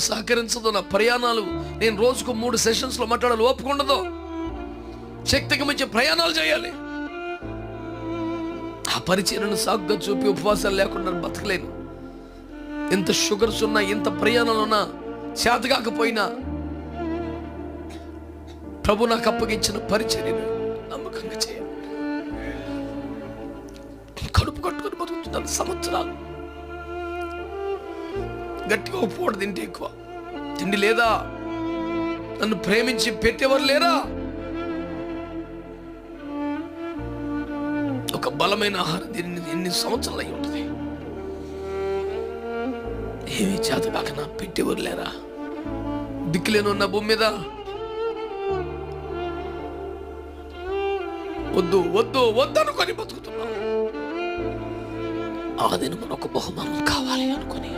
సహకరించదు, నా ప్రయాణాలు నేను రోజుకు 3 సెషన్స్లో మాట్లాడాలి, ఓపుకుండదు. శక్తికి మించి ప్రయాణాలు చేయాలి. ఆ పరిచయను సాగుగా చూపి ఉపవాసాలు లేకుండా బతకలేను. ఎంత షుగర్స్ ఉన్నా, ఎంత ప్రయాణాలు ఉన్నా, చేతగాకపోయినా ప్రభు నాకు అప్పగించిన పరిచర్యను నమ్మకంగా చేయాలి. కడుపు కట్టుకొని బతుకుతున్నాను సంవత్సరాలు. గట్టిగా పూట తింటే ఎక్కువ తిండి లేదా? నన్ను ప్రేమించి పెట్టేవారు లేరా? ఒక బలమైన ఆహారం దీన్ని ఎన్ని సంవత్సరాలు అయి ఉంటుంది. ఏమి చేత కాకనా పెట్టేవారు లేరా? దిక్కులేను ఉన్న భూమి మీద. వద్దు వద్దు వద్దు అనుకొని బతుకుతున్నాం. ఆ దినం మనకు బహుమానం కావాలి అనుకొని